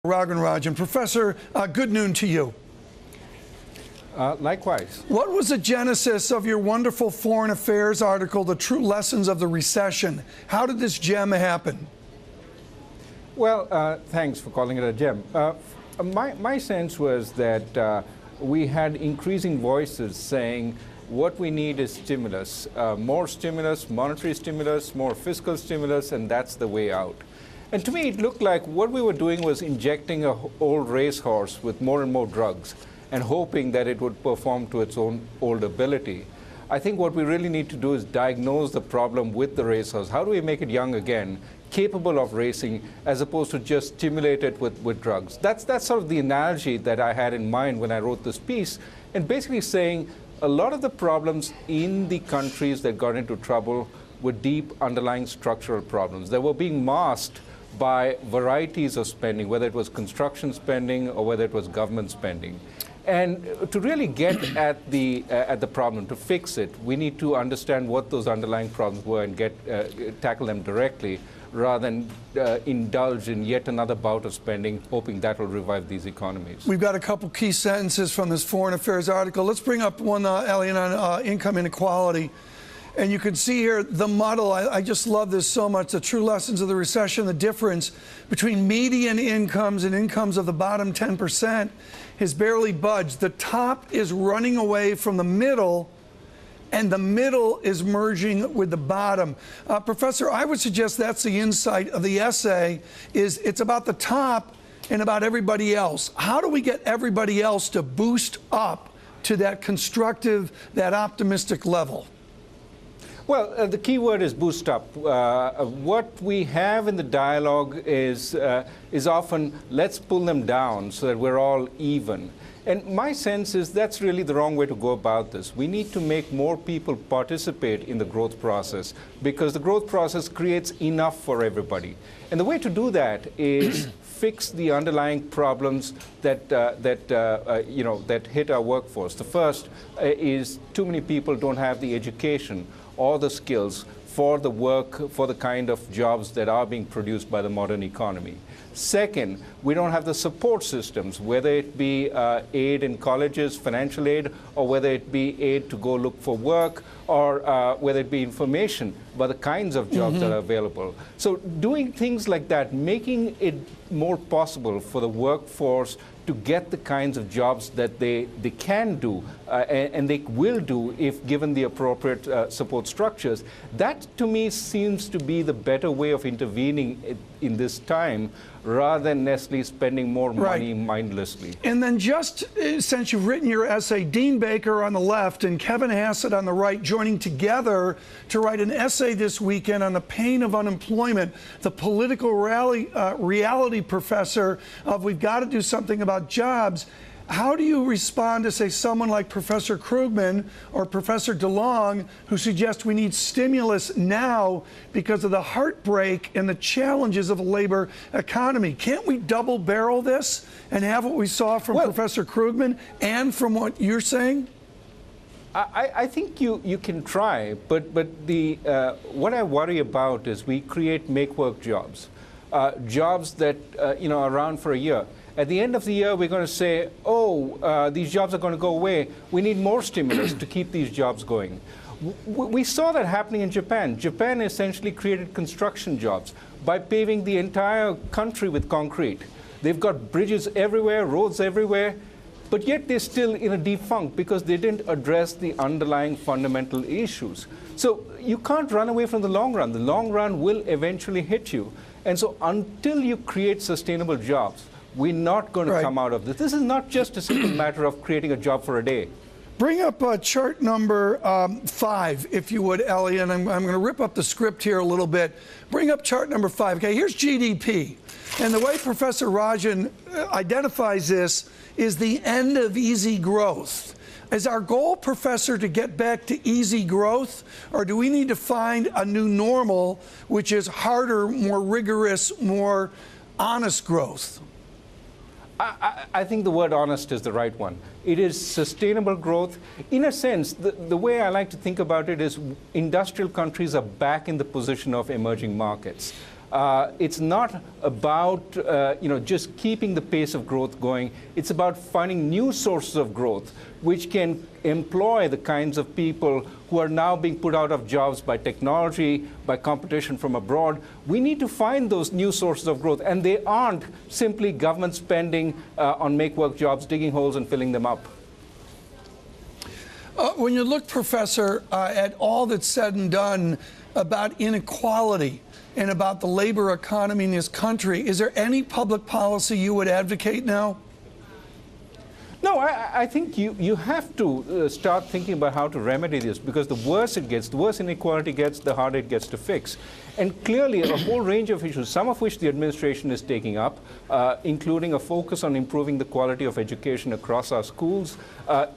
Rajan. Professor, good noon to you. Likewise. What was the genesis of your wonderful Foreign Affairs article, The True Lessons of the Recession? How did this gem happen? Well, thanks for calling it a gem. My sense was that we had increasing voices saying what we need is stimulus, monetary stimulus, more fiscal stimulus, and that's the way out. And to me, it looked like what we were doing was injecting an old racehorse with more and more drugs and hoping that it would perform to its own old ability. I think what we really need to do is diagnose the problem with the racehorse. How do we make it young again, capable of racing, as opposed to just stimulate it with drugs? That's sort of the analogy that I had in mind when I wrote this piece, and basically saying a lot of the problems in the countries that got into trouble were deep underlying structural problems that were being masked by varieties of spending, whether it was construction spending or whether it was government spending. And to really get at the problem, to fix it, we need to understand what those underlying problems were and tackle them directly, rather than indulge in yet another bout of spending, hoping that will revive these economies. We've got a couple key sentences from this Foreign Affairs article. Let's bring up one, Elliot, on income inequality. And you can see here the model. I just love this so much. The true lessons of the recession, the difference between median incomes and incomes of the bottom 10% has barely budged. The top is running away from the middle, and the middle is merging with the bottom. Professor, I would suggest that's the insight of the essay, is it's about the top and about everybody else. How do we get everybody else to boost up to that constructive, that optimistic level? Well, the key word is boost up. What we have in the dialogue is often, let's pull them down so that we're all even. And my sense is that's really the wrong way to go about this. We need to make more people participate in the growth process, because the growth process creates enough for everybody. And the way to do that is fix the underlying problems that hit our workforce. The first is too many people don't have the education or the skills for the work, for the kind of jobs that are being produced by the modern economy. Second, we don't have the support systems, whether it be aid in colleges, financial aid, or whether it be aid to go look for work, or whether it be information about the kinds of jobs that are available. So doing things like that, making it more possible for the workforce to get the kinds of jobs that they can do and they will do if given the appropriate support structures. That, to me, seems to be the better way of intervening in this time, rather than necessarily spending more money mindlessly. And then just since you've written your essay, Dean Baker on the left and Kevin Hassett on the right joining together to write an essay this weekend on the pain of unemployment, the political reality professor of we've got to do something about jobs. How do you respond to, say, someone like Professor Krugman or Professor DeLong, who suggest we need stimulus now because of the heartbreak and the challenges of a labor economy? Can't we double barrel this and have what we saw from Professor Krugman and from what you're saying? I think you can try, but what I worry about is we create make-work jobs, jobs that are around for a year. At the end of the year, we're going to say, these jobs are going to go away. We need more stimulus to keep these jobs going. We saw that happening in Japan. Japan essentially created construction jobs by paving the entire country with concrete. They've got bridges everywhere, roads everywhere, but yet they're still in a deep funk because they didn't address the underlying fundamental issues. So you can't run away from the long run. The long run will eventually hit you. And so until you create sustainable jobs, we're not going to come out of this. This is not just a simple matter of creating a job for a day. Bring up chart number 5, if you would, Ellie, and I'm going to rip up the script here a little bit. Bring up chart number 5. Okay, here's GDP. And the way Professor Rajan identifies this is the end of easy growth. Is our goal, Professor, to get back to easy growth, or do we need to find a new normal, which is harder, more rigorous, more honest growth? I think the word honest is the right one. It is sustainable growth. In a sense, the way I like to think about it is industrial countries are back in the position of emerging markets. It's not about just keeping the pace of growth going. It's about finding new sources of growth which can employ the kinds of people who are now being put out of jobs by technology, by competition from abroad. We need to find those new sources of growth, and they aren't simply government spending on make-work jobs, digging holes and filling them up. When you look, Professor, at all that's said and done about inequality and about the labor economy in this country, is there any public policy you would advocate now? No, I think you have to start thinking about how to remedy this, because the worse it gets, the worse inequality gets, the harder it gets to fix. And clearly a whole range of issues, some of which the administration is taking up, including a focus on improving the quality of education across our schools,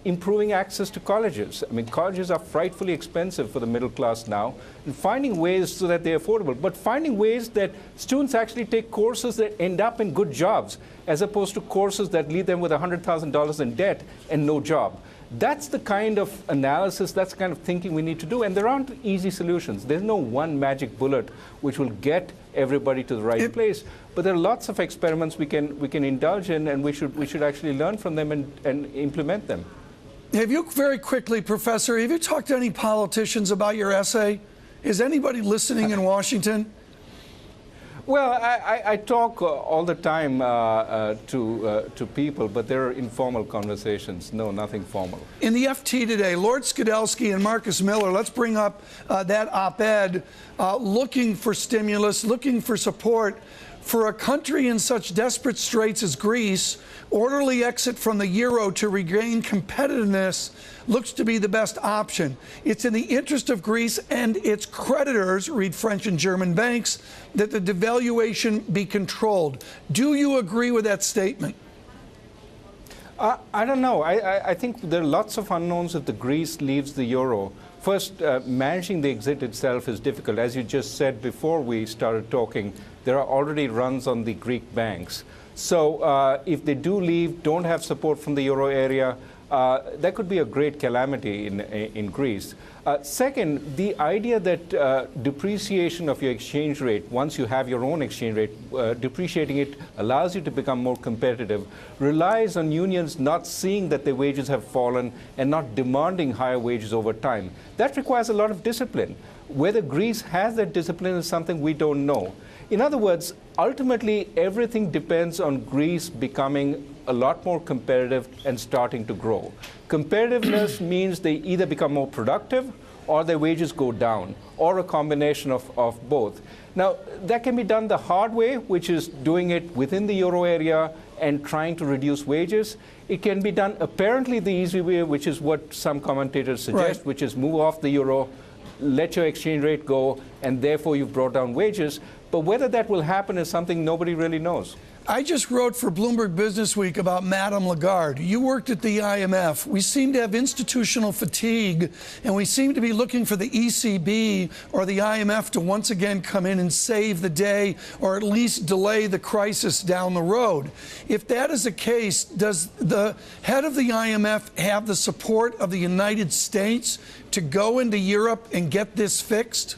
improving access to colleges. I mean, colleges are frightfully expensive for the middle class now, and finding ways so that they're affordable, but finding ways that students actually take courses that end up in good jobs, as opposed to courses that leave them with $100,000 in debt and no job. That's the kind of analysis, that's the kind of thinking we need to do, and there aren't easy solutions. There's no one magic bullet which will get everybody to the right place, but there are lots of experiments we can indulge in, and we should actually learn from them and implement them. Have you, very quickly, Professor, have you talked to any politicians about your essay? Is anybody listening in Washington? Well, I talk all the time to people, but they're informal conversations. No, nothing formal. In the FT today, Lord Skidelsky and Marcus Miller, let's bring up that op-ed, looking for stimulus, looking for support for a country in such desperate straits as Greece. Orderly exit from the euro to regain competitiveness looks to be the best option. It's in the interest of Greece and its creditors, read French and German banks, that the devaluation be controlled. Do you agree with that statement? I don't know. I think there are lots of unknowns if the Greece leaves the euro. First, managing the exit itself is difficult. As you just said before we started talking, there are already runs on the Greek banks. So if they do leave, don't have support from the euro area, that could be a great calamity in Greece. Second, the idea that depreciation of your exchange rate, once you have your own exchange rate, depreciating it allows you to become more competitive, relies on unions not seeing that their wages have fallen and not demanding higher wages over time. That requires a lot of discipline. Whether Greece has that discipline is something we don't know. In other words, ultimately, everything depends on Greece becoming a lot more competitive and starting to grow. Competitiveness means they either become more productive or their wages go down, or a combination of both. Now, that can be done the hard way, which is doing it within the euro area and trying to reduce wages. It can be done apparently the easy way, which is what some commentators suggest, which is move off the euro, let your exchange rate go, and therefore you've brought down wages. But whether that will happen is something nobody really knows. I just wrote for Bloomberg Businessweek about Madame Lagarde. You worked at the IMF. We seem to have institutional fatigue, and we seem to be looking for the ECB or the IMF to once again come in and save the day, or at least delay the crisis down the road. If that is the case, does the head of the IMF have the support of the United States to go into Europe and get this fixed?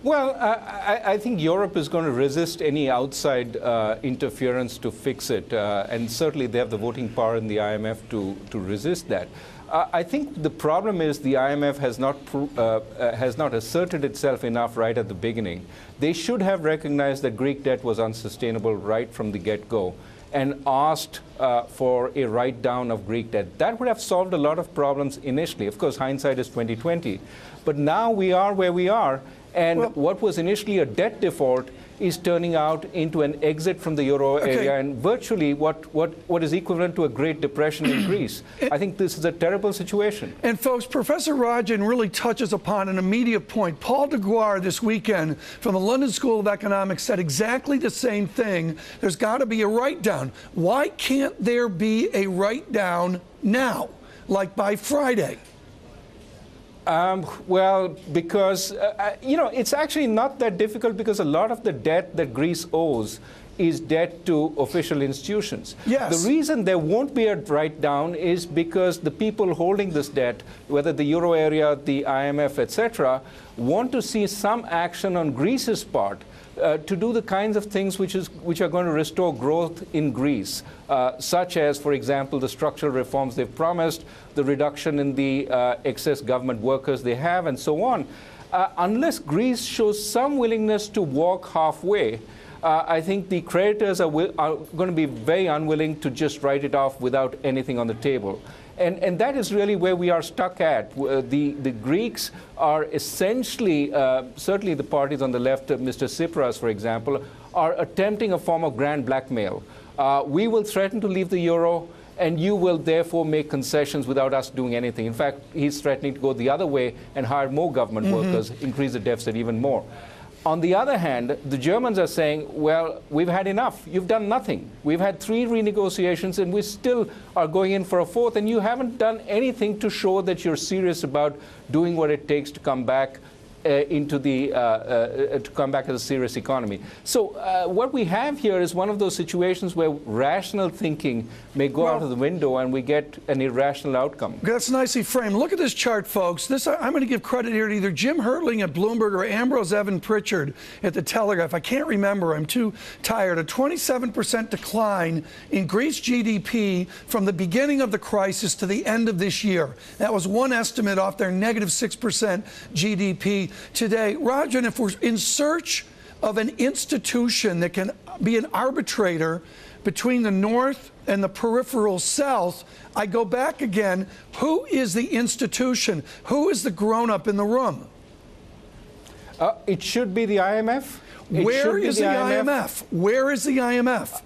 Well, I think Europe is going to resist any outside interference to fix it, and certainly they have the voting power in the IMF to resist that. I think the problem is the IMF has not asserted itself enough right at the beginning. They should have recognized that Greek debt was unsustainable right from the get-go and asked for a write-down of Greek debt. That would have solved a lot of problems initially. Of course, hindsight is 20/20. But now we are where we are. And what was initially a debt default is turning out into an exit from the euro area, and virtually what is equivalent to a Great Depression in Greece. I think this is a terrible situation. And folks, Professor Rajan really touches upon an immediate point. Paul DeGuar this weekend from the London School of Economics said exactly the same thing. There's got to be a write-down. Why can't there be a write-down now, like by Friday? Well, because, it's actually not that difficult, because a lot of the debt that Greece owes is debt to official institutions. Yes. The reason there won't be a write-down is because the people holding this debt, whether the euro area, the IMF, etc., want to see some action on Greece's part to do the kinds of things which are going to restore growth in Greece, such as, for example, the structural reforms they've promised, the reduction in the excess government workers they have, and so on. Unless Greece shows some willingness to walk halfway, I think the creditors are going to be very unwilling to just write it off without anything on the table. And that is really where we are stuck at. The Greeks are essentially, certainly the parties on the left, Mr. Tsipras, for example, are attempting a form of grand blackmail. We will threaten to leave the euro, and you will therefore make concessions without us doing anything. In fact, he's threatening to go the other way and hire more government workers, increase the deficit even more. On the other hand, the Germans are saying, well, we've had enough. You've done nothing. We've had 3 renegotiations, and we still are going in for a 4th, and you haven't done anything to show that you're serious about doing what it takes to come back to come back as a serious economy. So what we have here is one of those situations where rational thinking may go out of the window and we get an irrational outcome. That's nicely framed. Look at this chart, folks. I'm going to give credit here to either Jim Hertling at Bloomberg or Ambrose Evan Pritchard at the Telegraph. I can't remember. I'm too tired. A 27% decline in Greece GDP from the beginning of the crisis to the end of this year. That was one estimate off their negative 6% GDP today. Rajan, if we're in search of an institution that can be an arbitrator between the North and the peripheral South, I go back again. Who is the institution? Who is the grown-up in the room? It should be the IMF. Where is the IMF? Where is the IMF?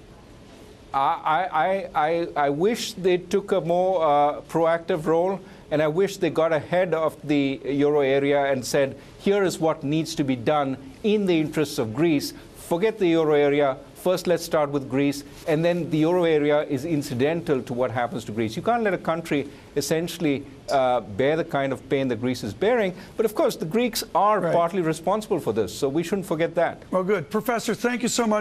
I wish they took a more proactive role, and I wish they got ahead of the euro area and said, here is what needs to be done in the interests of Greece. Forget the euro area. First, let's start with Greece, and then the euro area is incidental to what happens to Greece. You can't let a country essentially bear the kind of pain that Greece is bearing. But of course, the Greeks are partly responsible for this, so we shouldn't forget that. Well, good. Professor, thank you so much.